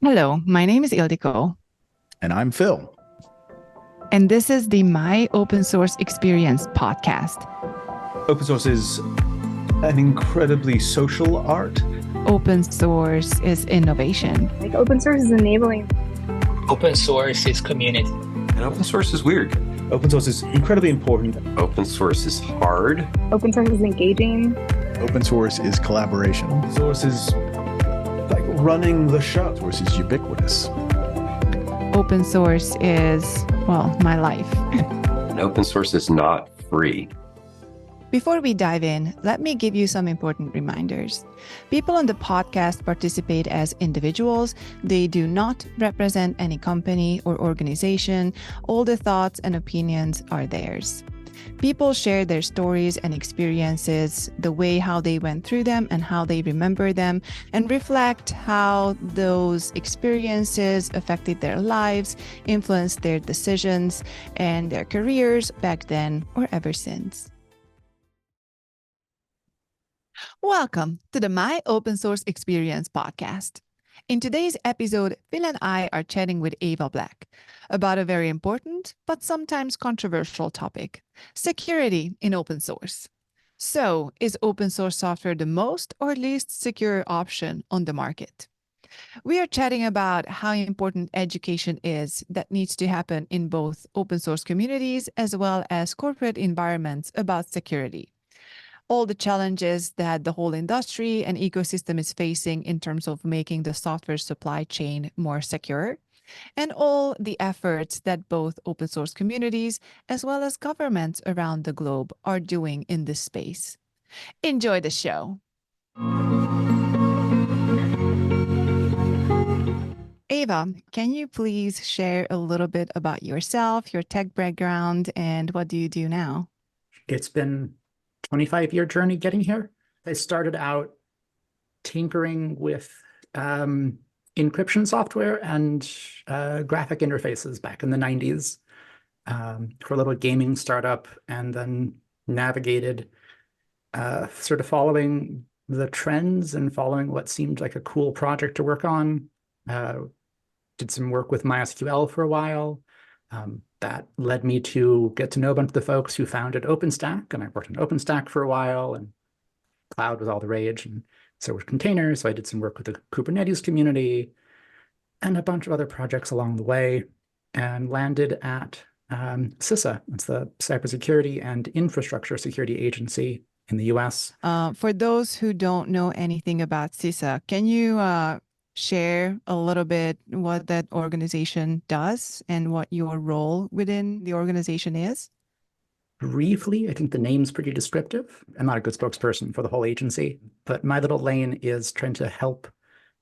Hello, my name is Ildiko, And I'm Phil. and this is the My Open Source Experience podcast. Open source is an incredibly social art. Open source is innovation. Like open source is enabling. Open source is community. And open source is weird. Open source is incredibly important. Open source is hard. Open source is engaging. Open source is collaboration. Open source is like running the show. Open source is ubiquitous. Open source is, well, my life. And open source is not free. Before we dive in, let me give you some important reminders. People on the podcast participate as individuals. They do not represent any company or organization. All the thoughts and opinions are theirs. People share their stories and experiences, the way how they went through them and how they remember them, and reflect how those experiences affected their lives, influenced their decisions and their careers back then or ever since. Welcome to the My Open Source Experience podcast. In today's episode, Phil and I are chatting with Aeva Black about a very important but sometimes controversial topic: security in open source. So, is open source software the most or least secure option on the market? We are chatting about how important education is that needs to happen in both open source communities as well as corporate environments about security. All the challenges that the whole industry and ecosystem is facing in terms of making the software supply chain more secure, and all the efforts that both open source communities as well as governments around the globe are doing in this space. Enjoy the show. Ava, can you please share a little bit about yourself, your tech background, and what do you do now? It's been 25-year journey getting here. I started out tinkering with encryption software and graphic interfaces back in the 90s for a little gaming startup, and then navigated sort of following the trends and following what seemed like a cool project to work on. Did some work with MySQL for a while. That led me to get to know a bunch of the folks who founded OpenStack, and I worked on OpenStack for a while, and cloud was all the rage, and so were containers. So I did some work with the Kubernetes community and a bunch of other projects along the way, and landed at CISA. It's the Cybersecurity and Infrastructure Security Agency in the US. For those who don't know anything about CISA, can you share a little bit what that organization does and what your role within the organization is? Briefly, I think the name's pretty descriptive. I'm not a good spokesperson for the whole agency, but my little lane is trying to help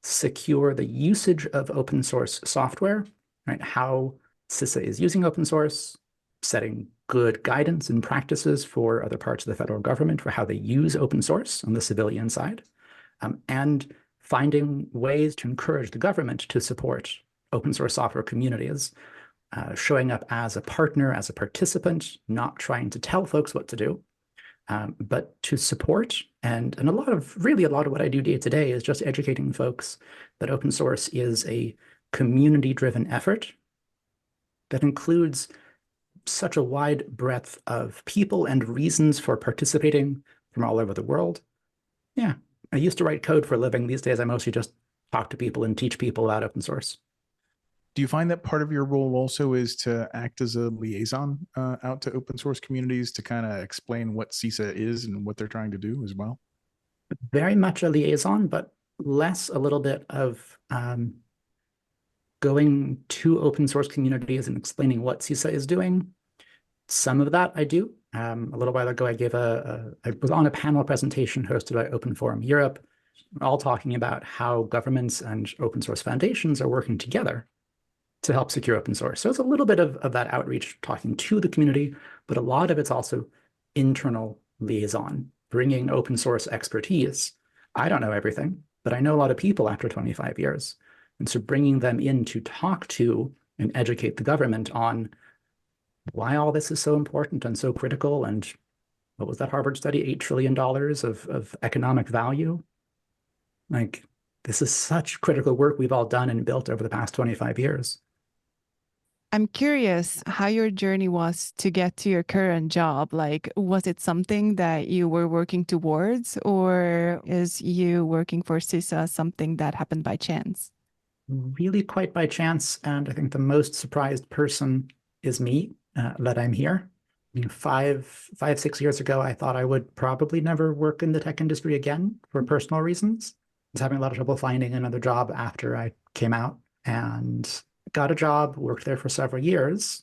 secure the usage of open source software, right? How CISA is using open source, setting good guidance and practices for other parts of the federal government for how they use open source on the civilian side, and finding ways to encourage the government to support open source software communities, showing up as a partner, as a participant, not trying to tell folks what to do, but to support. And a lot of what I do day to day is just educating folks that open source is a community-driven effort that includes such a wide breadth of people and reasons for participating from all over the world. Yeah. I used to write code for a living. These days, I mostly just talk to people and teach people about open source. Do you find that part of your role also is to act as a liaison out to open source communities to kind of explain what CISA is and what they're trying to do as well? Very much a liaison, but less a little bit of going to open source communities and explaining what CISA is doing. Some of that I do. A little while ago, I was on a panel presentation hosted by Open Forum Europe, all talking about how governments and open source foundations are working together to help secure open source. So it's a little bit of that outreach, talking to the community, but a lot of it's also internal liaison, bringing open source expertise. I don't know everything, but I know a lot of people after 25 years. And so bringing them in to talk to and educate the government on why all this is so important and so critical, and what was that Harvard study, $8 trillion of economic value? Like, this is such critical work we've all done and built over the past 25 years. I'm curious how your journey was to get to your current job. Like, was it something that you were working towards, or is you working for CISA something that happened by chance? Really quite by chance. And I think the most surprised person is me, that I'm here. You know, 6 years ago, I thought I would probably never work in the tech industry again for personal reasons. I was having a lot of trouble finding another job after I came out, and got a job, worked there for several years,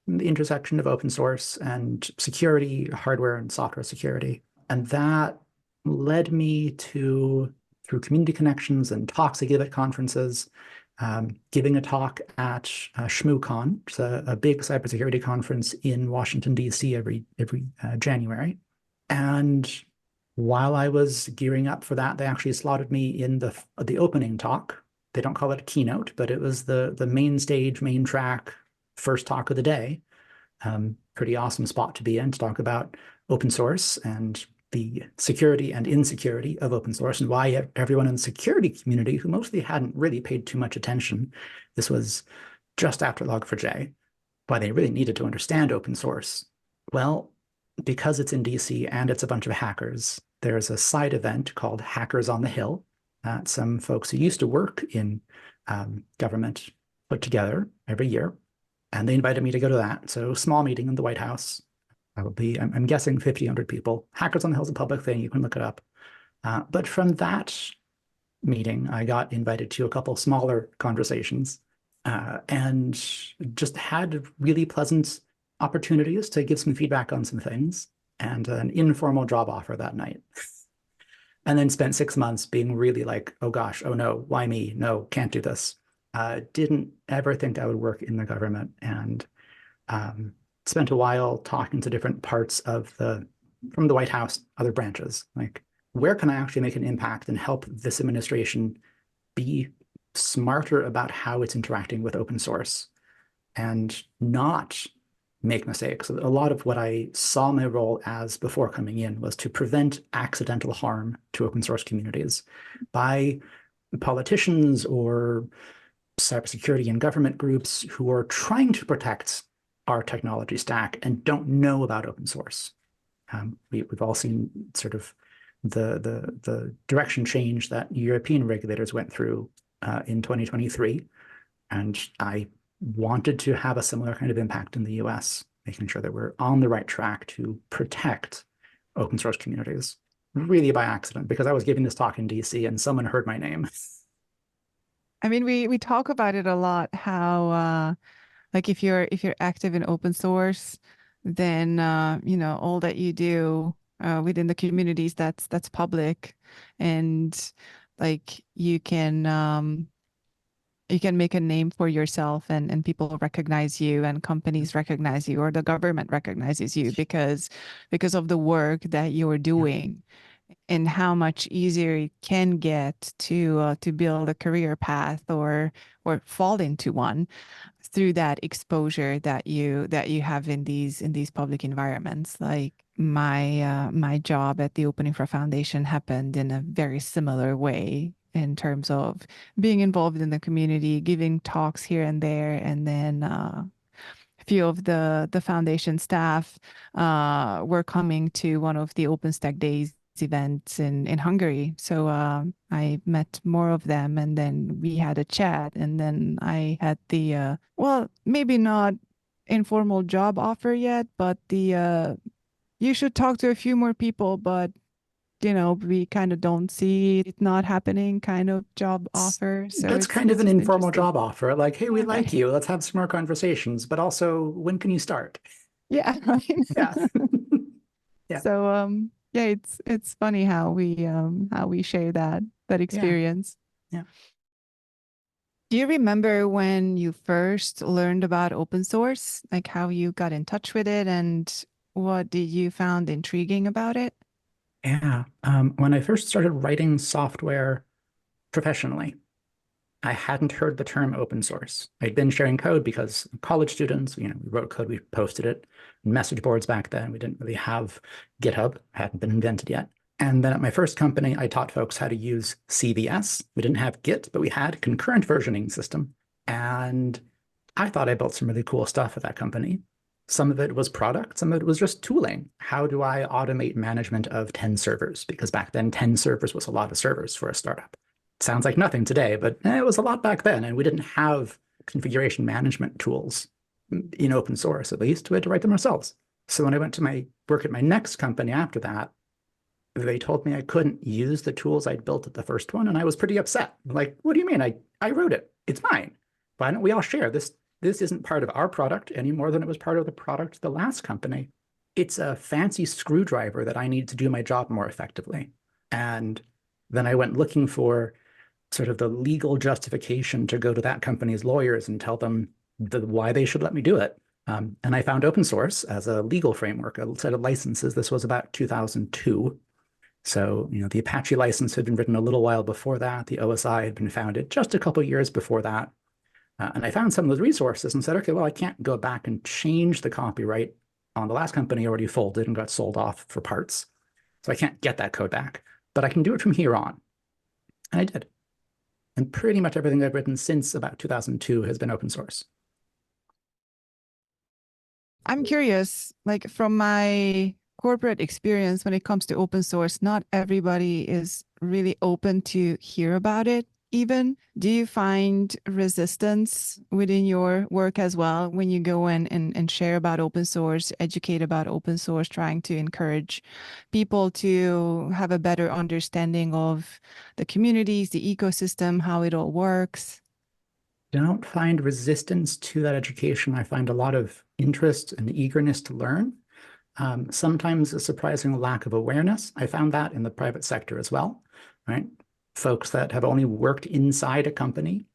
in the intersection of open source and security, hardware and software security. And that led me to, through community connections and talks I give at conferences, giving a talk at ShmooCon, which is a big cybersecurity conference in Washington, D.C. every January. And while I was gearing up for that, they actually slotted me in the opening talk. They don't call it a keynote, but it was the main stage, main track, first talk of the day. Pretty awesome spot to be in to talk about open source and the security and insecurity of open source, and why everyone in the security community, who mostly hadn't really paid too much attention, this was just after Log4j, why they really needed to understand open source. Well, because it's in DC and it's a bunch of hackers, there's a side event called Hackers on the Hill that some folks who used to work in government put together every year, and they invited me to go to that. So small meeting in the White House, probably, I'm guessing 50, 100 people. Hackers on the Hill is a public thing, you can look it up. But from that meeting, I got invited to a couple smaller conversations, and just had really pleasant opportunities to give some feedback on some things, and an informal job offer that night. And then spent 6 months being really like, oh gosh, oh no, why me? No, can't do this. Didn't ever think I would work in the government, and spent a while talking to different parts of from the White House, other branches, like, where can I actually make an impact and help this administration be smarter about how it's interacting with open source and not make mistakes. A lot of what I saw my role as before coming in was to prevent accidental harm to open source communities by politicians or cybersecurity and government groups who are trying to protect our technology stack and don't know about open source. We've all seen sort of the direction change that European regulators went through in 2023, and I wanted to have a similar kind of impact in the US, making sure that we're on the right track to protect open source communities, really by accident, because I was giving this talk in DC and someone heard my name. I mean, we talk about it a lot, how like if you're active in open source, then all that you do within the communities that's public, and like you can make a name for yourself, and people recognize you, and companies recognize you, or the government recognizes you because of the work that you're doing, and how much easier it can get to build a career path or fall into one through that exposure that you have in these public environments. Like my job at the Open Infra Foundation happened in a very similar way, in terms of being involved in the community, giving talks here and there, and then a few of the foundation staff were coming to one of the OpenStack Days events in Hungary. So I met more of them, and then we had a chat, and then I had the well, maybe not informal job offer yet, but the you should talk to a few more people, but we kind of don't see it not happening kind of job offer. So that's kind of an just informal interesting. job offer. Like, hey, we like you. Let's have some more conversations. But also, when can you start? Yeah, right. Yeah. Yeah. So yeah, it's funny how we share that experience. Yeah. Do you remember when you first learned about open source, like how you got in touch with it, and what did you found intriguing about it? Yeah. When I first started writing software professionally, I hadn't heard the term open source. I'd been sharing code because college students, we wrote code, we posted it in message boards back then. We didn't really have GitHub, hadn't been invented yet. And then at my first company, I taught folks how to use CVS. We didn't have Git, but we had concurrent versioning system. And I thought I built some really cool stuff at that company. Some of it was product, some of it was just tooling. How do I automate management of 10 servers? Because back then, 10 servers was a lot of servers for a startup. Sounds like nothing today, but it was a lot back then. And we didn't have configuration management tools in open source, at least. We had to write them ourselves. So when I went to my work at my next company after that, they told me I couldn't use the tools I'd built at the first one. And I was pretty upset. Like, what do you mean? I wrote it. It's mine. Why don't we all share this? This isn't part of our product any more than it was part of the product of the last company. It's a fancy screwdriver that I need to do my job more effectively. And then I went looking for sort of the legal justification to go to that company's lawyers and tell them why they should let me do it. And I found open source as a legal framework, a set of licenses. This was about 2002. So, the Apache license had been written a little while before that. The OSI had been founded just a couple of years before that. And I found some of those resources and said, okay, well, I can't go back and change the copyright on the last company already folded and got sold off for parts. So I can't get that code back, but I can do it from here on. And I did. And pretty much everything I've written since about 2002 has been open source. I'm curious, like from my corporate experience when it comes to open source, not everybody is really open to hear about it. Even, do you find resistance within your work as well when you go in and share about open source, educate about open source, trying to encourage people to have a better understanding of the communities, the ecosystem, how it all works? Don't find resistance to that education. I find a lot of interest and eagerness to learn. Sometimes a surprising lack of awareness. I found that in the private sector as well, right? Folks that have only worked inside a company,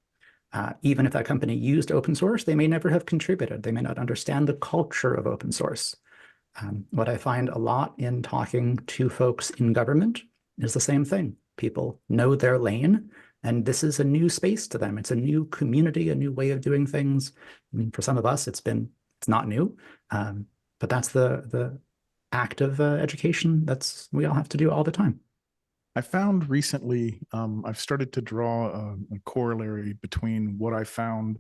even if that company used open source, they may never have contributed. They may not understand the culture of open source. What I find a lot in talking to folks in government is the same thing. People know their lane, and this is a new space to them. It's a new community, a new way of doing things. I mean, for some of us, it's not new, but that's the act of education we all have to do all the time. I found recently, I've started to draw a corollary between what I found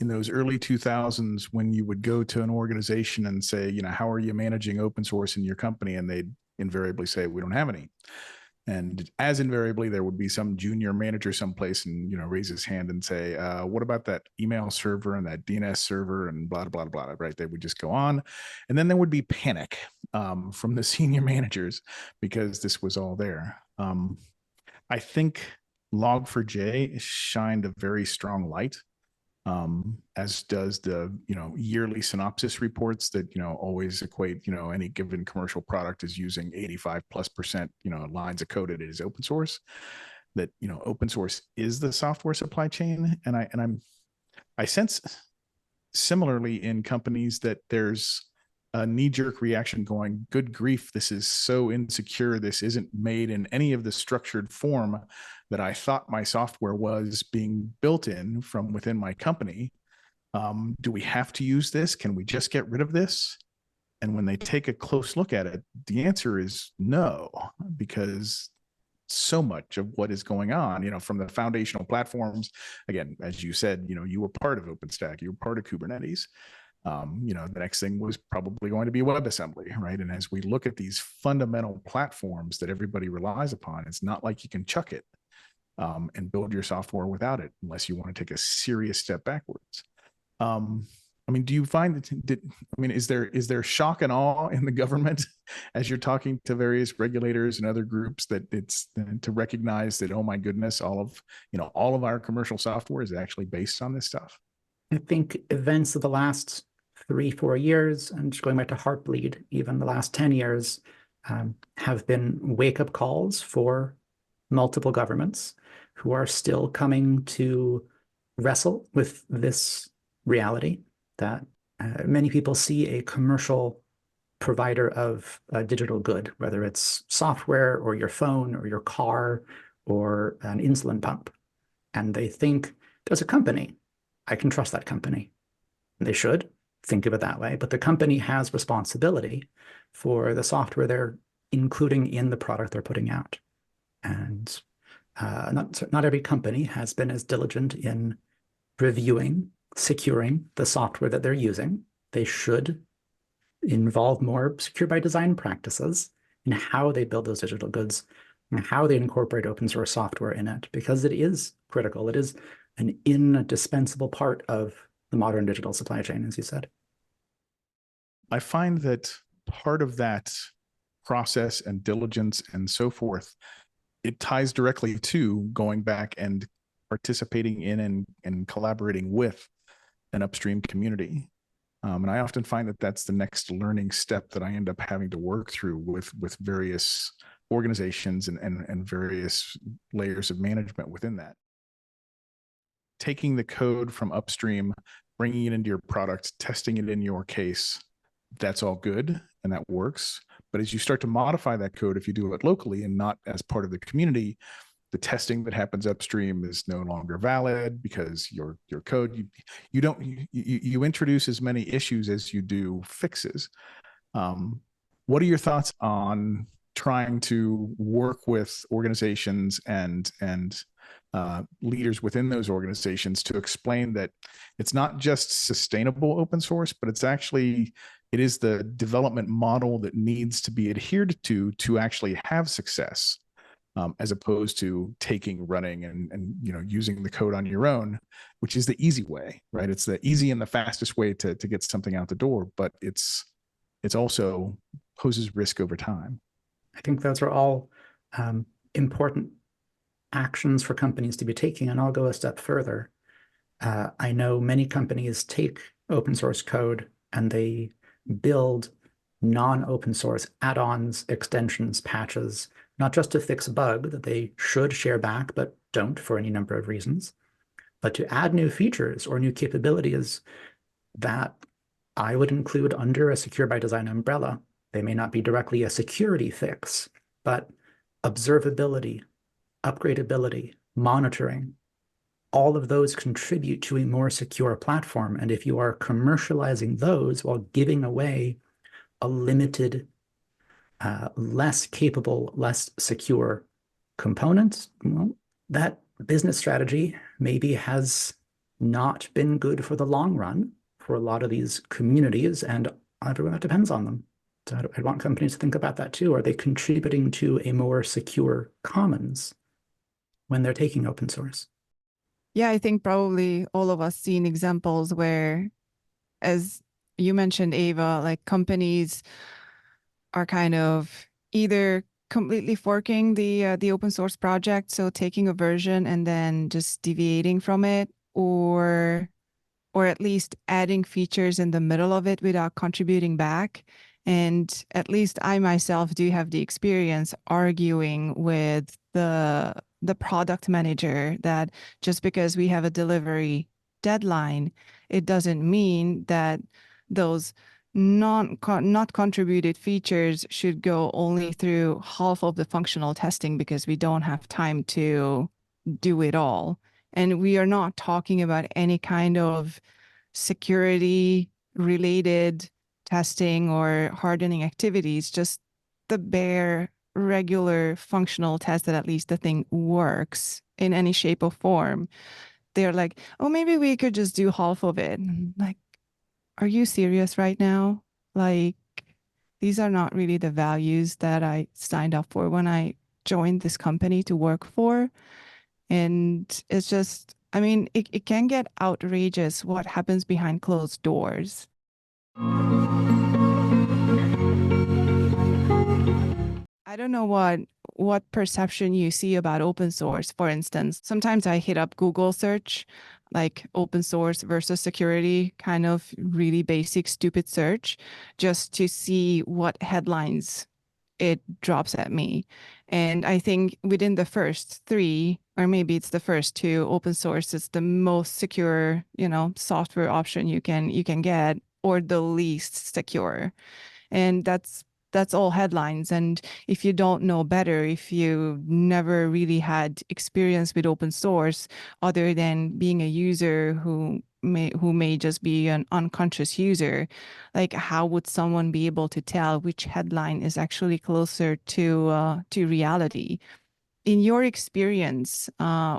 in those early 2000s when you would go to an organization and say, how are you managing open source in your company? And they'd invariably say, we don't have any. And as invariably, there would be some junior manager someplace and, raise his hand and say, what about that email server and that DNS server and blah, blah, blah, blah, right? They would just go on. And then there would be panic from the senior managers because this was all there. I think Log4j shined a very strong light, as does the yearly synopsis reports that always equate any given commercial product is using 85+% lines of code that is open source. That open source is the software supply chain, and I sense similarly in companies that there's a knee-jerk reaction going, good grief, this is so insecure. This isn't made in any of the structured form that I thought my software was being built in from within my company. Do we have to use this? Can we just get rid of this? And when they take a close look at it, the answer is no, because so much of what is going on, from the foundational platforms, again, as you said, you were part of OpenStack, you were part of Kubernetes. The next thing was probably going to be WebAssembly, right? And as we look at these fundamental platforms that everybody relies upon, it's not like you can chuck it and build your software without it, unless you want to take a serious step backwards. Do you find is there shock and awe in the government as you're talking to various regulators and other groups that it's to recognize that, oh my goodness, all of our commercial software is actually based on this stuff? I think events of the last 3-4 years, and just going back to Heartbleed, even the last 10 years, have been wake-up calls for multiple governments who are still coming to wrestle with this reality that many people see a commercial provider of a digital good, whether it's software or your phone or your car or an insulin pump. And they think there's a company. I can trust that company. And they should think of it that way. But the company has responsibility for the software they're including in the product they're putting out. And not every company has been as diligent in reviewing, securing the software that they're using. They should involve more secure by design practices in how they build those digital goods and how they incorporate open source software in it, because it is critical. It is an indispensable part of the modern digital supply chain, as you said. I find that part of that process and diligence and so forth, it ties directly to going back and participating in and collaborating with an upstream community. And I often find that that's the next learning step that I end up having to work through with various organizations and various layers of management within that. Taking the code from upstream, bringing it into your product, testing it in your case, that's all good and that works. But as you start to modify that code, if you do it locally and not as part of the community, the testing that happens upstream is no longer valid because your code, you introduce as many issues as you do fixes. What are your thoughts on trying to work with organizations and leaders within those organizations to explain that it's not just sustainable open source, but it is the development model that needs to be adhered to actually have success, as opposed to running and using the code on your own, which is the easy way, right? It's the easy and the fastest way to get something out the door, but it's also poses risk over time. I think those are all important actions for companies to be taking, and I'll go a step further. I know many companies take open source code and they build non-open source add-ons, extensions, patches, not just to fix a bug that they should share back, but don't for any number of reasons, but to add new features or new capabilities that I would include under a secure by design umbrella. They may not be directly a security fix, but observability, upgradability, monitoring, all of those contribute to a more secure platform. And if you are commercializing those while giving away a limited, less capable, less secure component, well, that business strategy maybe has not been good for the long run for a lot of these communities and everyone that depends on them. So I want companies to think about that too. Are they contributing to a more secure commons when they're taking open source? Yeah, I think probably all of us seen examples where, as you mentioned, Aeva, like companies are kind of either completely forking the open source project, so taking a version and then just deviating from it, or at least adding features in the middle of it without contributing back. And at least I myself do have the experience arguing with the product manager that just because we have a delivery deadline, it doesn't mean that those not contributed features should go only through half of the functional testing because we don't have time to do it all. And we are not talking about any kind of security related testing or hardening activities, just the bare regular functional test that at least the thing works in any shape or form. They're like, oh, maybe we could just do half of it. Like, are you serious right now? Like, these are not really the values that I signed up for when I joined this company to work for. And it's just, I mean, it can get outrageous what happens behind closed doors. I don't know what perception you see about open source. For instance, sometimes I hit up Google search, like open source versus security, kind of really basic, stupid search, just to see what headlines it drops at me. And I think within the first three, or maybe it's the first two, open source is the most secure, software option you can get, or the least secure. And that's all headlines. And if you don't know better, if you never really had experience with open source, other than being a user who who may just be an unconscious user, like how would someone be able to tell which headline is actually closer to reality? In your experience,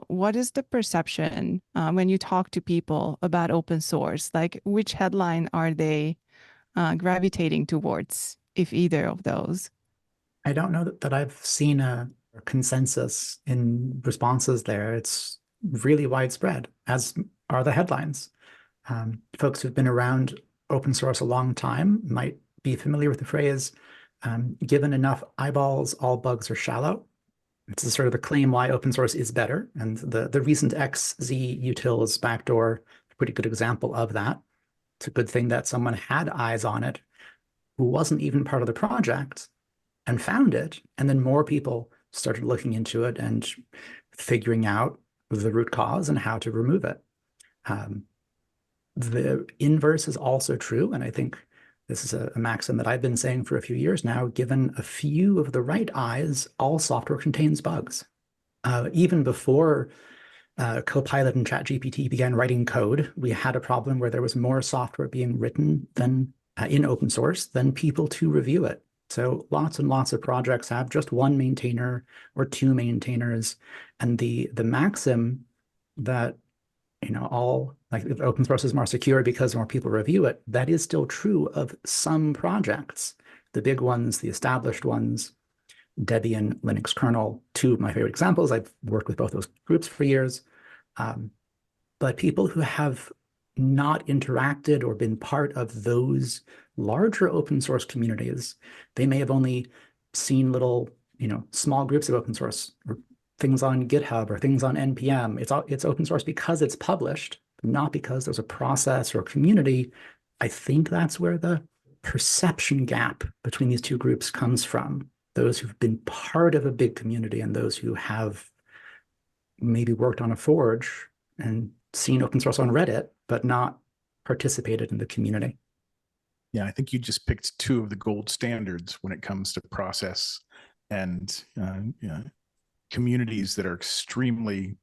what is the perception when you talk to people about open source? Like, which headline are they gravitating towards, if either of those? I don't know that I've seen a consensus in responses there. It's really widespread, as are the headlines. Folks who've been around open source a long time might be familiar with the phrase, given enough eyeballs, all bugs are shallow. It's sort of the claim why open source is better. And the recent XZ utils backdoor, a pretty good example of that. It's a good thing that someone had eyes on it who wasn't even part of the project and found it. And then more people started looking into it and figuring out the root cause and how to remove it. The inverse is also true. And I think this is a maxim that I've been saying for a few years now. Given a few of the right eyes, all software contains bugs. Even before Copilot and ChatGPT began writing code, we had a problem where there was more software being written than in open source than people to review it. So lots and lots of projects have just one maintainer or two maintainers. And the maxim that all like open source is more secure because more people review it, that is still true of some projects. The big ones, the established ones, Debian, Linux kernel, two of my favorite examples. I've worked with both those groups for years. But people who have not interacted or been part of those larger open source communities, they may have only seen little, small groups of open source or things on GitHub or things on NPM. It's open source because it's published, not because there's a process or a community. I think that's where the perception gap between these two groups comes from. Those who've been part of a big community and those who have maybe worked on a forge and seen open source on Reddit, but not participated in the community. Yeah, I think you just picked two of the gold standards when it comes to process and communities that are extremely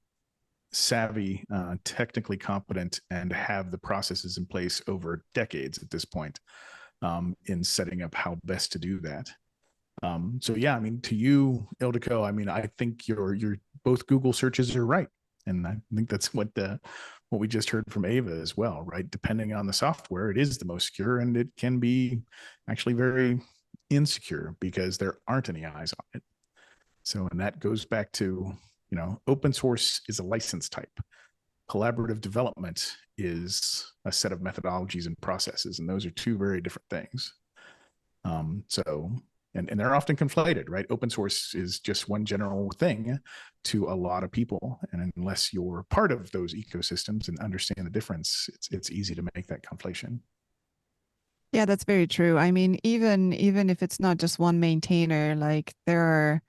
savvy, technically competent, and have the processes in place over decades at this point in setting up how best to do that. So yeah, I mean, to you, Ildiko, I mean, I think your both Google searches are right, and I think that's what we just heard from Aeva as well, right? Depending on the software, it is the most secure, and it can be actually very insecure because there aren't any eyes on it. So, and that goes back to, open source is a license type. Collaborative development is a set of methodologies and processes, and those are two very different things. And they're often conflated, right? Open source is just one general thing to a lot of people. And unless you're part of those ecosystems and understand the difference, it's easy to make that conflation. Yeah, that's very true. I mean, even if it's not just one maintainer, like there are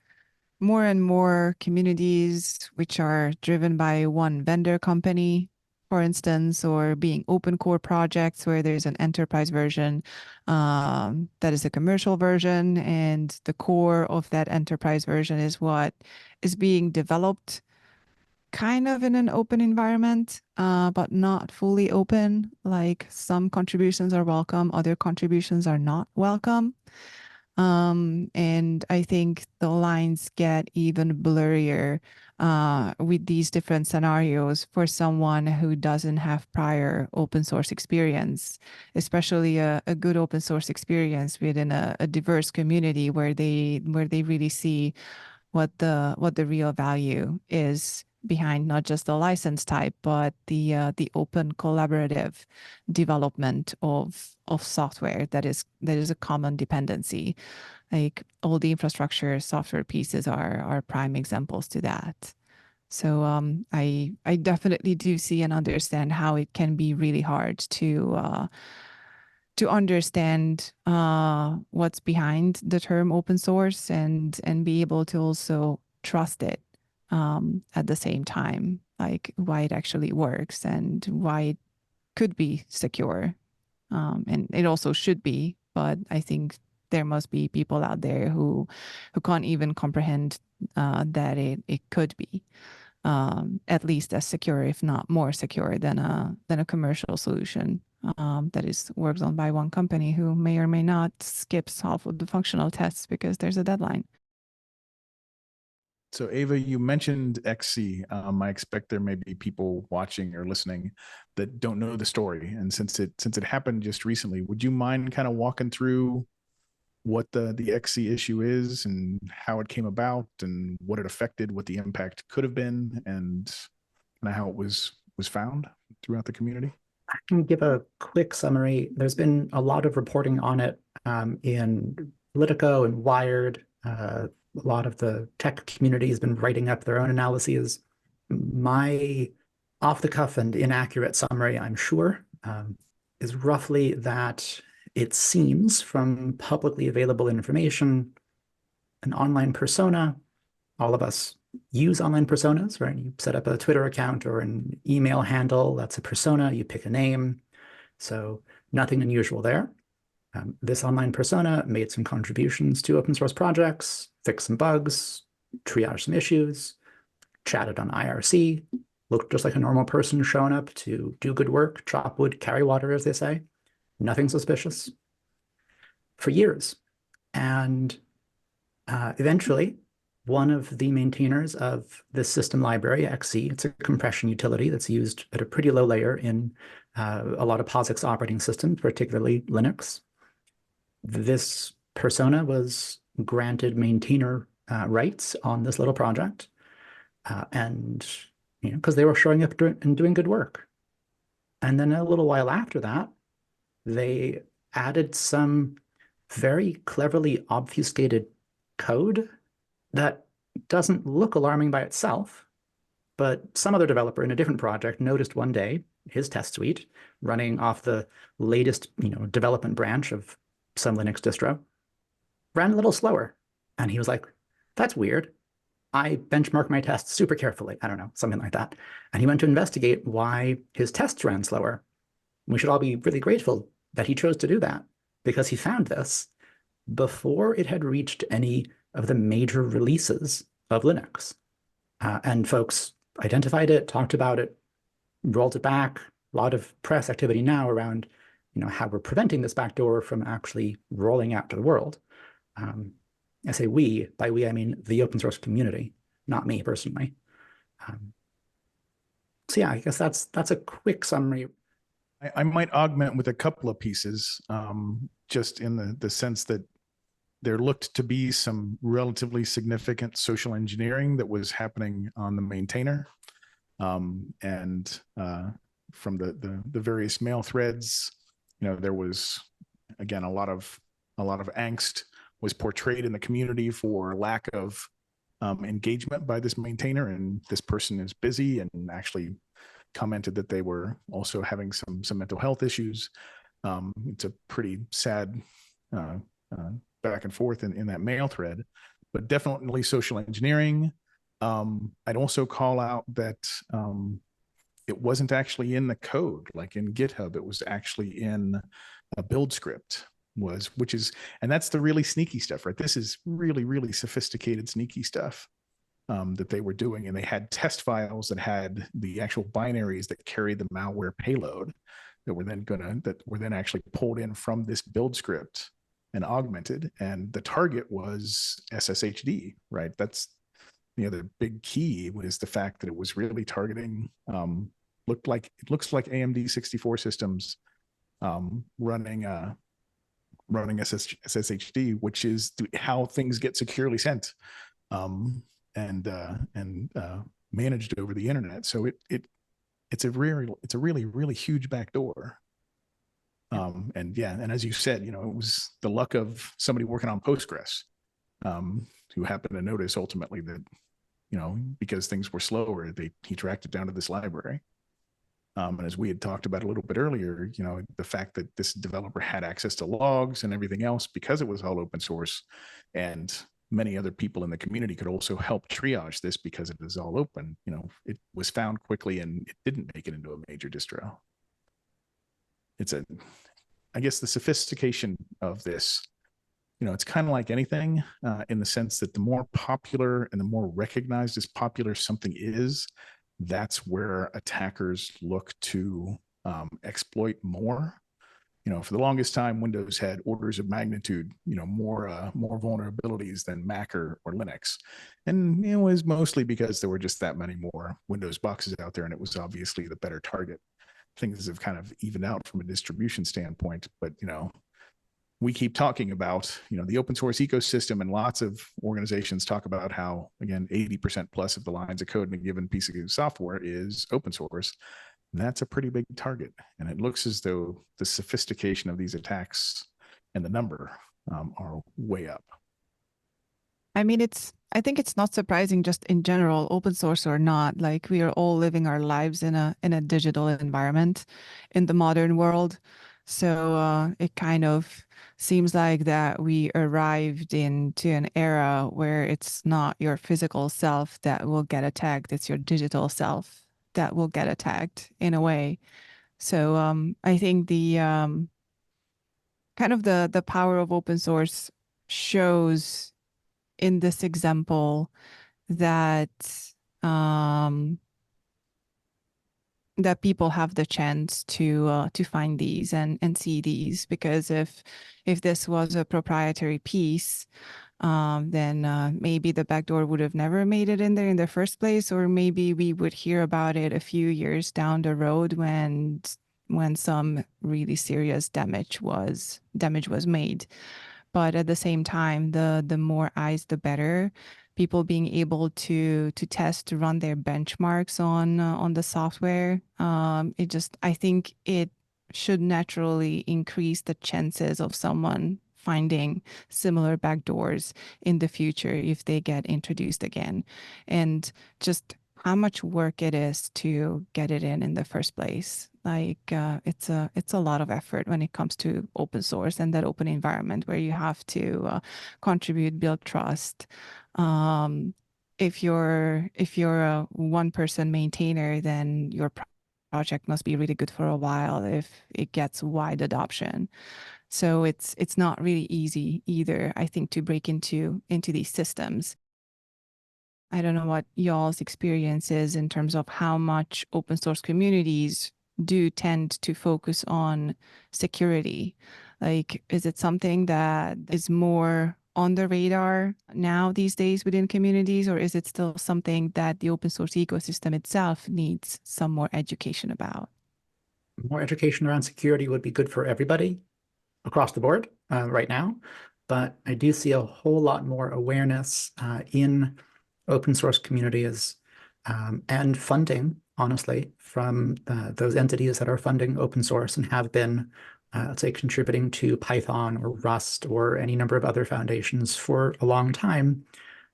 more and more communities which are driven by one vendor company, for instance, or being open core projects where there's an enterprise version that is a commercial version, and the core of that enterprise version is what is being developed kind of in an open environment, but not fully open. Like some contributions are welcome, other contributions are not welcome. And I think the lines get even blurrier with these different scenarios for someone who doesn't have prior open source experience, especially a good open source experience within a diverse community where they really see what the real value is behind not just the license type, but the open collaborative development of software that is a common dependency. Like all the infrastructure software pieces are prime examples to that. So I definitely do see and understand how it can be really hard to understand what's behind the term open source and be able to also trust it at the same time, like why it actually works and why it could be secure. And it also should be, but I think there must be people out there who can't even comprehend that it could be. at least as secure, if not more secure than a commercial solution that is worked on by one company who may or may not skip half of the functional tests because there's a deadline. So Ava, you mentioned XC. I expect there may be people watching or listening that don't know the story. And since it happened just recently, would you mind kind of walking through what the XC issue is and how it came about and what it affected, what the impact could have been, and kind of how it was found throughout the community? I can give a quick summary. There's been a lot of reporting on it in Politico and Wired. A lot of the tech community has been writing up their own analyses. My off-the-cuff and inaccurate summary, I'm sure, is roughly that it seems from publicly available information, an online persona, all of us use online personas, right? You set up a Twitter account or an email handle, that's a persona, you pick a name. So nothing unusual there. This online persona made some contributions to open source projects, fixed some bugs, triaged some issues, chatted on IRC, looked just like a normal person showing up to do good work, chop wood, carry water, as they say. Nothing suspicious for years. And eventually, one of the maintainers of this system library, XZ, it's a compression utility that's used at a pretty low layer in a lot of POSIX operating systems, particularly Linux. This persona was granted maintainer rights on this little project, and because they were showing up and doing good work. And then a little while after that, they added some very cleverly obfuscated code that doesn't look alarming by itself, but some other developer in a different project noticed one day his test suite running off the latest development branch of some Linux distro ran a little slower. And he was like, that's weird. I benchmark my tests super carefully. I don't know, something like that. And he went to investigate why his tests ran slower. We should all be really grateful that he chose to do that, because he found this before it had reached any of the major releases of Linux. And folks identified it, talked about it, rolled it back. A lot of press activity now around how we're preventing this backdoor from actually rolling out to the world. I say we, by we I mean the open source community, not me personally. So yeah, I guess that's a quick summary. I might augment with a couple of pieces, just in the sense that there looked to be some relatively significant social engineering that was happening on the maintainer. And from the various mail threads, there was, again, a lot of angst was portrayed in the community for lack of engagement by this maintainer. And this person is busy, and actually commented that they were also having some mental health issues. It's a pretty sad back and forth in that mail thread, but definitely social engineering. I'd also call out that it wasn't actually in the code, like in GitHub, it was actually in a build script, and that's the really sneaky stuff, right? This is really, really sophisticated, sneaky stuff that they were doing. And they had test files that had the actual binaries that carried the malware payload that were then actually pulled in from this build script and augmented. And the target was SSHD, right? That's the other big key, was the fact that it was really targeting, looks like AMD 64 systems running SSHD, which is how things get securely sent and managed over the internet. So it's a really, really huge backdoor. And as you said, it was the luck of somebody working on Postgres who happened to notice ultimately that, because things were slower, he tracked it down to this library. And as we had talked about a little bit earlier, the fact that this developer had access to logs and everything else because it was all open source, and many other people in the community could also help triage this because it is all open. It was found quickly, and it didn't make it into a major distro. I guess the sophistication of this it's kind of like anything in the sense that the more popular and the more recognized as popular something is, that's where attackers look to exploit more. For the longest time, Windows had orders of magnitude, more vulnerabilities than Mac or Linux. And it was mostly because there were just that many more Windows boxes out there, and it was obviously the better target. Things have kind of evened out from a distribution standpoint, but we keep talking about the open source ecosystem, and lots of organizations talk about how, again, 80% plus of the lines of code in a given piece of software is open source. That's a pretty big target, and it looks as though the sophistication of these attacks and the number are way up. I mean, I think it's not surprising, just in general, open source or not, like we are all living our lives in a digital environment in the modern world. So it kind of seems like that we arrived into an era where it's not your physical self that will get attacked, it's your digital self that will get attacked in a way. So I think the kind of the power of open source shows in this example that that people have the chance to find these and see these, because if this was a proprietary piece, then maybe the backdoor would have never made it in there in the first place, or maybe we would hear about it a few years down the road when some really serious damage was made. But at the same time, the more eyes, the better. People being able to test, to run their benchmarks on the software, I think it should naturally increase the chances of someone finding similar backdoors in the future if they get introduced again, and just how much work it is to get it in the first place. Like it's a lot of effort when it comes to open source and that open environment where you have to contribute, build trust. If you're a one-person maintainer, then your project must be really good for a while if it gets wide adoption. So it's not really easy either, I think, to break into these systems. I don't know what y'all's experience is in terms of how much open source communities do tend to focus on security. Like, is it something that is more on the radar now these days within communities, or is it still something that the open source ecosystem itself needs some more education about? More education around security would be good for everybody across the board right now, but I do see a whole lot more awareness in open source communities and funding, honestly, from those entities that are funding open source and have been, let's say, contributing to Python or Rust or any number of other foundations for a long time.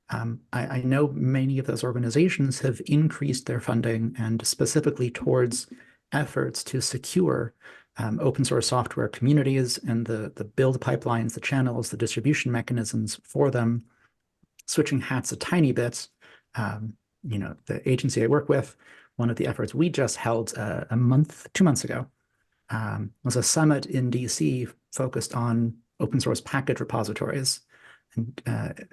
I know many of those organizations have increased their funding, and specifically towards efforts to secure open source software communities and the build pipelines, the channels, the distribution mechanisms for them. Switching hats a tiny bit, the agency I work with, one of the efforts we just held 2 months ago was a summit in DC focused on open source package repositories, and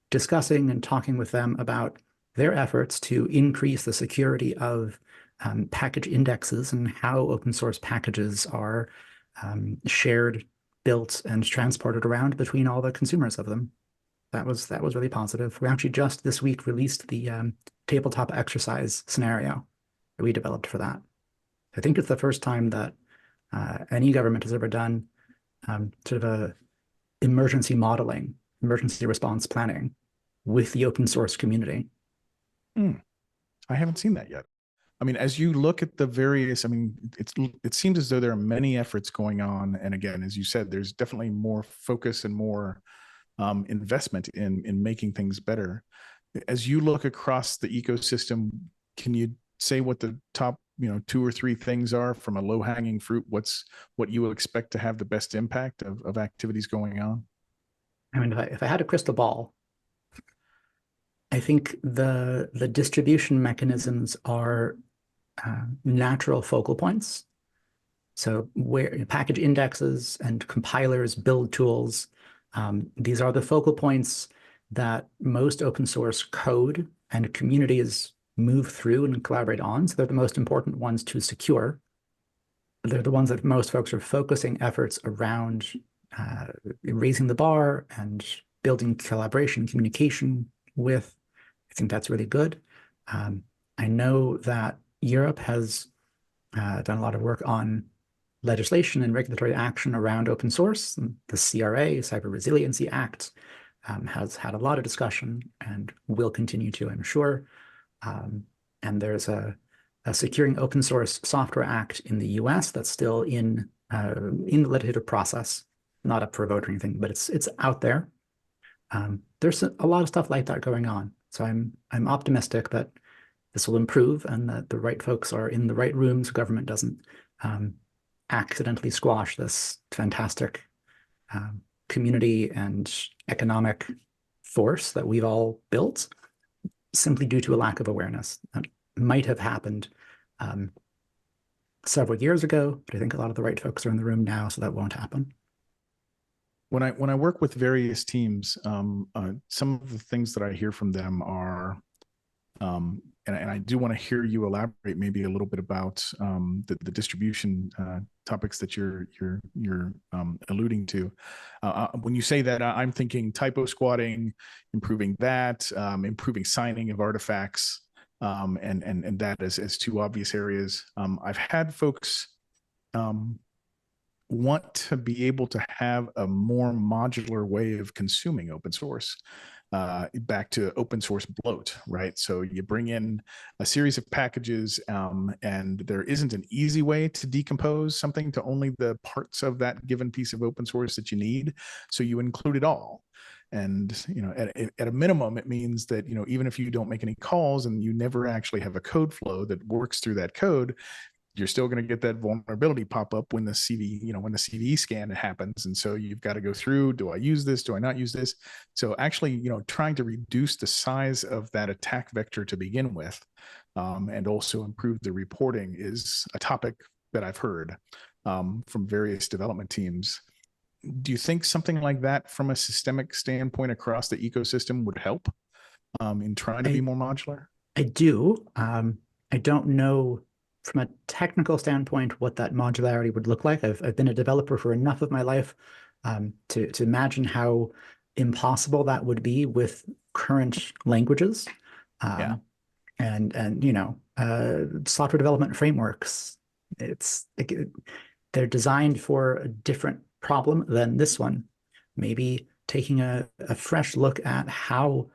discussing and talking with them about their efforts to increase the security of package indexes and how open source packages are shared, built, and transported around between all the consumers of them. That was really positive. We actually just this week released the tabletop exercise scenario that we developed for that. I think it's the first time that any government has ever done sort of a emergency modeling, emergency response planning with the open source community. I haven't seen that yet. I mean, as you look at the various, it seems as though there are many efforts going on. And again, as you said, there's definitely more focus and more investment in making things better. As you look across the ecosystem, can you say what the top 2 or 3 things are from a low-hanging fruit? What you will expect to have the best impact of activities going on? I mean, if I had a crystal ball, I think the distribution mechanisms are natural focal points. So where package indexes and compilers, build tools, These are the focal points that most open source code and communities move through and collaborate on. So they're the most important ones to secure. They're the ones that most folks are focusing efforts around raising the bar and building collaboration, communication with. I think that's really good. I know that Europe has done a lot of work on legislation and regulatory action around open source. The CRA, Cyber Resiliency Act, has had a lot of discussion and will continue to, I'm sure. And there's a Securing Open Source Software Act in the US that's still in the legislative process, not up for a vote or anything, but it's out there. There's a lot of stuff like that going on. So I'm optimistic that this will improve and that the right folks are in the right rooms. Government doesn't accidentally squash this fantastic community and economic force that we've all built simply due to a lack of awareness. That might have happened several years ago, but I think a lot of the right folks are in the room now, so that won't happen. When I work with various teams, some of the things that I hear from them are, and I do want to hear you elaborate maybe a little bit about the distribution topics that you're alluding to. When you say that, I'm thinking typo squatting, improving that, improving signing of artifacts, and that as two obvious areas. I've had folks want to be able to have a more modular way of consuming open source, back to open source bloat, right? So you bring in a series of packages, and there isn't an easy way to decompose something to only the parts of that given piece of open source that you need. So you include it all. And, at a minimum, it means that, even if you don't make any calls and you never actually have a code flow that works through that code, you're still going to get that vulnerability pop up when the when the CVE scan happens. And so you've got to go through, do I use this? Do I not use this? So actually, trying to reduce the size of that attack vector to begin with, and also improve the reporting is a topic that I've heard from various development teams. Do you think something like that from a systemic standpoint across the ecosystem would help in trying to be more modular? I do. I don't know from a technical standpoint what that modularity would look like. I've been a developer for enough of my life to imagine how impossible that would be with current languages. And software development frameworks, they're designed for a different problem than this one. Maybe taking a fresh look at how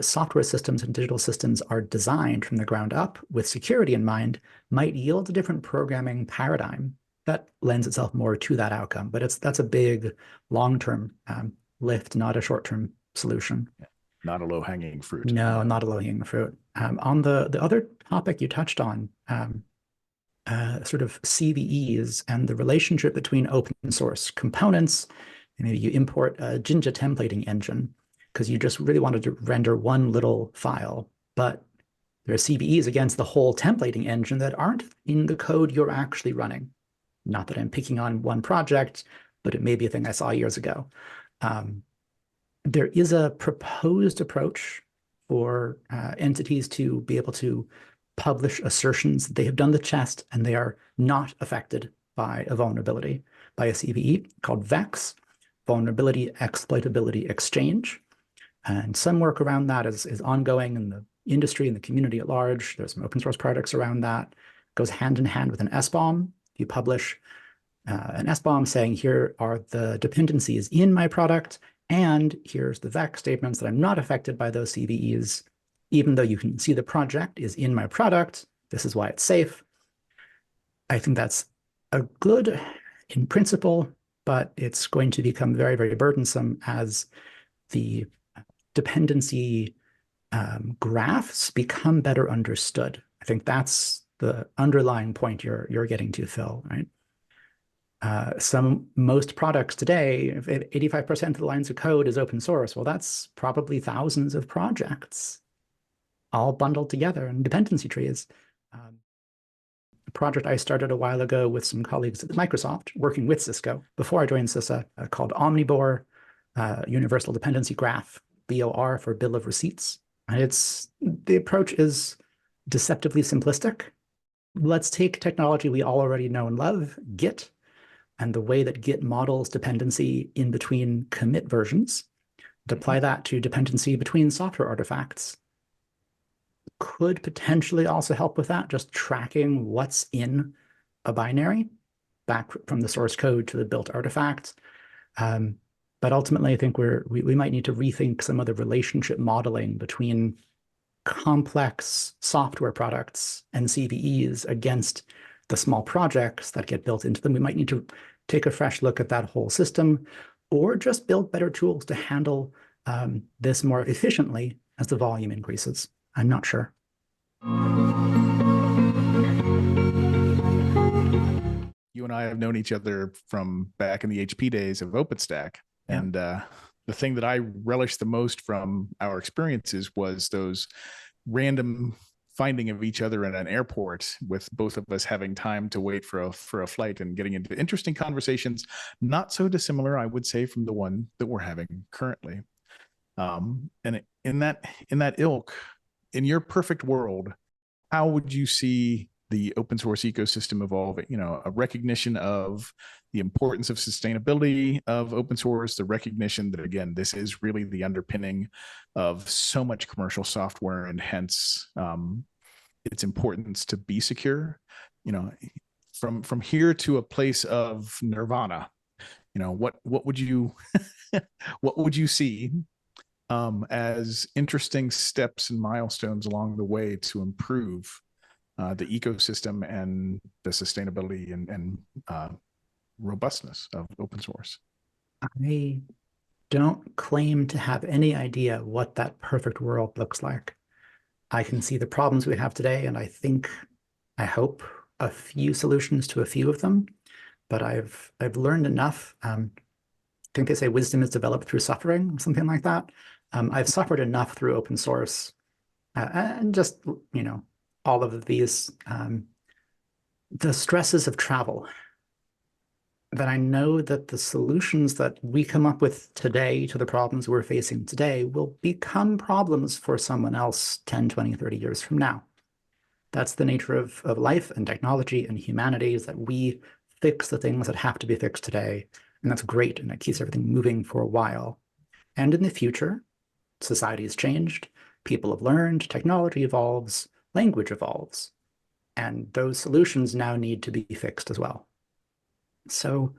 software systems and digital systems are designed from the ground up with security in mind might yield a different programming paradigm that lends itself more to that outcome. But that's a big long-term lift, not a short-term solution. Not a low-hanging fruit. No, not a low-hanging fruit. On the other topic you touched on, sort of CVEs and the relationship between open source components, and maybe you import a Jinja templating engine because you just really wanted to render one little file, but there are CVEs against the whole templating engine that aren't in the code you're actually running. Not that I'm picking on one project, but it may be a thing I saw years ago. There is a proposed approach for entities to be able to publish assertions that they have done the test and they are not affected by a vulnerability, by a CVE called VEX, Vulnerability Exploitability Exchange. And some work around that is ongoing in the industry and the community at large. There's some open source projects around that. It goes hand in hand with an SBOM. You publish an SBOM saying, here are the dependencies in my product, and here's the VEX statements that I'm not affected by those CVEs, even though you can see the project is in my product. This is why it's safe. I think that's a good in principle, but it's going to become very, very burdensome as the dependency graphs become better understood. I think that's the underlying point you're getting to, Phil, right? Most products today, if 85% of the lines of code is open source, well, that's probably thousands of projects all bundled together in dependency trees. A project I started a while ago with some colleagues at Microsoft, working with Cisco before I joined CISA, called Omnivore, Universal Dependency Graph, BOR for Bill of Receipts. And the approach is deceptively simplistic. Let's take technology we all already know and love, Git, and the way that Git models dependency in between commit versions, to apply that to dependency between software artifacts. Could potentially also help with that, just tracking what's in a binary back from the source code to the built artifact. But ultimately, I think we might need to rethink some of the relationship modeling between complex software products and CVEs against the small projects that get built into them. We might need to take a fresh look at that whole system, or just build better tools to handle this more efficiently as the volume increases. I'm not sure. You and I have known each other from back in the HP days of OpenStack. Yeah. And the thing that I relished the most from our experiences was those random finding of each other in an airport, with both of us having time to wait for a flight and getting into interesting conversations, not so dissimilar, I would say, from the one that we're having currently. And in that ilk, in your perfect world, how would you see the open source ecosystem evolving? You know, a recognition of the importance of sustainability of open source, the recognition that, again, this is really the underpinning of so much commercial software, and hence its importance to be secure. You know, from here to a place of nirvana, you know, what would you what would you see as interesting steps and milestones along the way to improve the ecosystem and the sustainability and robustness of open source? I don't claim to have any idea what that perfect world looks like. I can see the problems we have today, and I hope a few solutions to a few of them, but I've learned enough. I think they say wisdom is developed through suffering, something like that. I've suffered enough through open source, and just, you know, all of these, the stresses of travel, that I know that the solutions that we come up with today to the problems we're facing today will become problems for someone else 10, 20, 30 years from now. That's the nature of life and technology and humanity, is that we fix the things that have to be fixed today. And that's great, and it keeps everything moving for a while. And in the future, society has changed, people have learned, technology evolves, language evolves, and those solutions now need to be fixed as well. So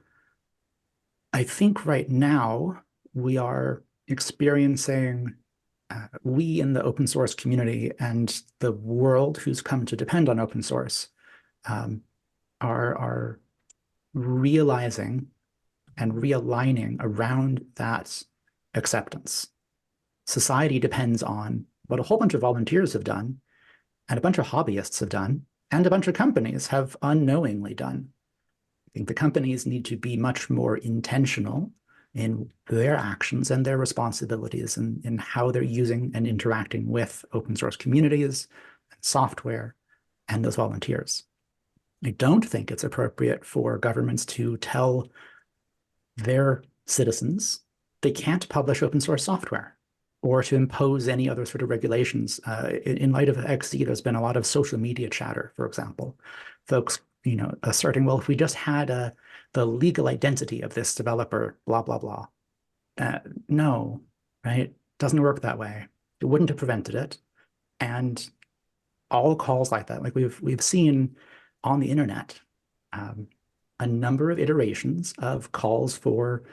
I think right now we are experiencing, we in the open source community and the world who's come to depend on open source are realizing and realigning around that acceptance. Society depends on what a whole bunch of volunteers have done, and a bunch of hobbyists have done, and a bunch of companies have unknowingly done. I think the companies need to be much more intentional in their actions and their responsibilities, and in how they're using and interacting with open source communities and software and those volunteers. I don't think it's appropriate for governments to tell their citizens they can't publish open source software, or to impose any other sort of regulations. In light of XZ, there's been a lot of social media chatter, for example. Folks, you know, asserting, well, if we just had the legal identity of this developer, blah, blah, blah. No, right? Doesn't work that way. It wouldn't have prevented it. And all calls like that, like we've seen on the internet, a number of iterations of calls for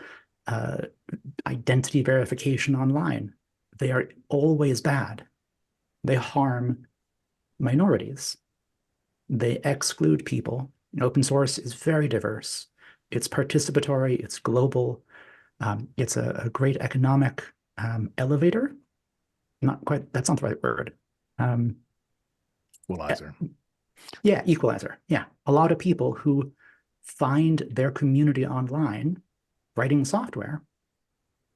identity verification online. They are always bad. They harm minorities. They exclude people. Open source is very diverse. It's participatory, it's global. It's a great economic elevator. Not quite, that's not the right word. Equalizer. Yeah, equalizer. Yeah, a lot of people who find their community online writing software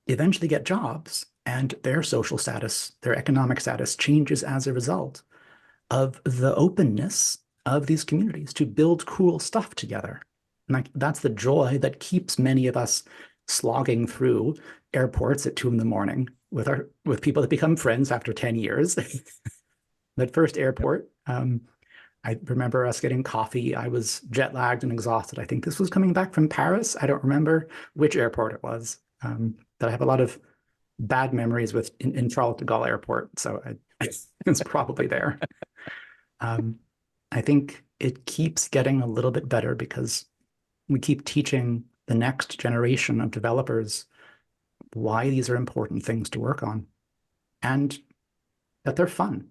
eventually get jobs, and their social status, their economic status changes as a result of the openness of these communities to build cool stuff together. And that's the joy that keeps many of us slogging through airports at 2 a.m. with people that become friends after 10 years. That first airport, I remember us getting coffee. I was jet lagged and exhausted. I think this was coming back from Paris. I don't remember which airport it was. But I have a lot of bad memories with in Charles de Gaulle Airport, so it's probably there. I think it keeps getting a little bit better because we keep teaching the next generation of developers why these are important things to work on and that they're fun.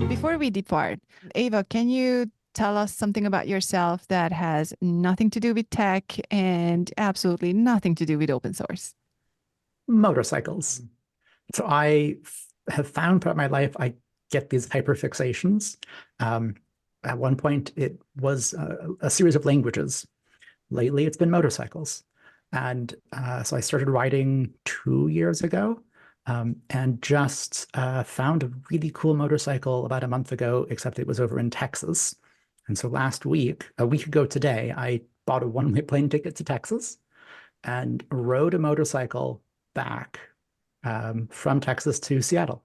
Before we depart, Aeva, can you tell us something about yourself that has nothing to do with tech and absolutely nothing to do with open source? Motorcycles. So I have found throughout my life, I get these hyperfixations. At one point, it was a series of languages. Lately, it's been motorcycles. And so I started riding 2 years ago and just found a really cool motorcycle about a month ago, except it was over in Texas. And so last week, a week ago today, I bought a one-way plane ticket to Texas and rode a motorcycle back from Texas to Seattle.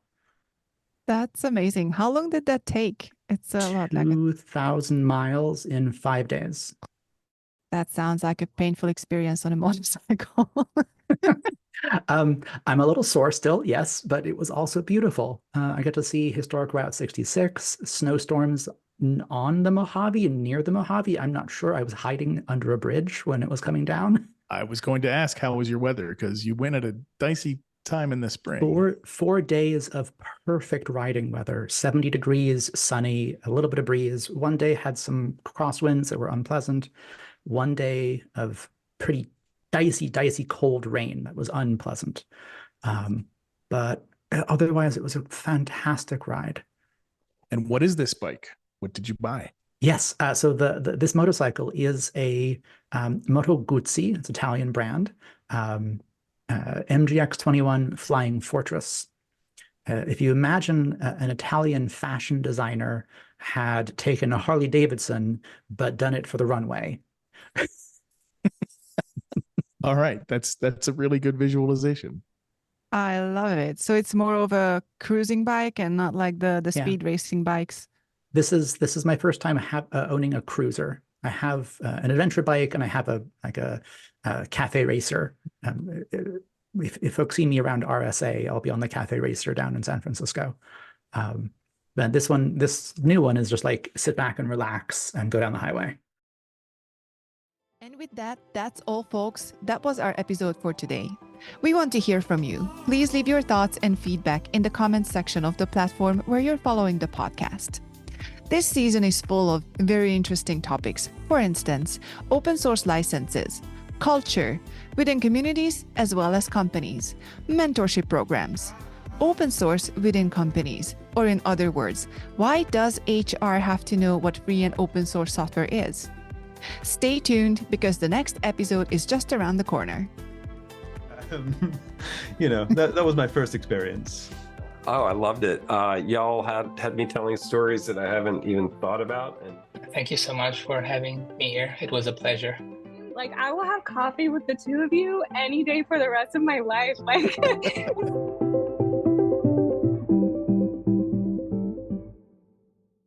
That's amazing. How long did that take? It's a lot. 2,000 miles in 5 days. That sounds like a painful experience on a motorcycle. I'm a little sore still, yes, but it was also beautiful. I got to see historic Route 66, snowstorms on the Mojave and near the Mojave. I'm not sure. I was hiding under a bridge when it was coming down. I was going to ask, how was your weather? Because you went at a dicey time in the spring. 4 days of perfect riding weather, 70 degrees, sunny, a little bit of breeze. One day had some crosswinds that were unpleasant. One day of pretty dicey cold rain that was unpleasant. But otherwise, it was a fantastic ride. And what is this bike? What did you buy? Yes, so this motorcycle is a Moto Guzzi. It's an Italian brand. MGX21 Flying Fortress. If you imagine an Italian fashion designer had taken a Harley Davidson but done it for the runway. All right, that's a really good visualization. I love it. So it's more of a cruising bike and not like the speed racing bikes. This is my first time owning a cruiser. I have an adventure bike and I have a cafe racer. If folks see me around RSA, I'll be on the cafe racer down in San Francisco. But this new one is just like sit back and relax and go down the highway. And with that, that's all, folks. That was our episode for today. We want to hear from you. Please leave your thoughts and feedback in the comments section of the platform where you're following the podcast. This season is full of very interesting topics. For instance, open source licenses, culture, within communities as well as companies, mentorship programs, open source within companies, or in other words, why does HR have to know what free and open source software is? Stay tuned because the next episode is just around the corner. That was my first experience. Oh, I loved it. Y'all had me telling stories that I haven't even thought about. And Thank you so much for having me here. It was a pleasure. Like, I will have coffee with the two of you any day for the rest of my life. Like,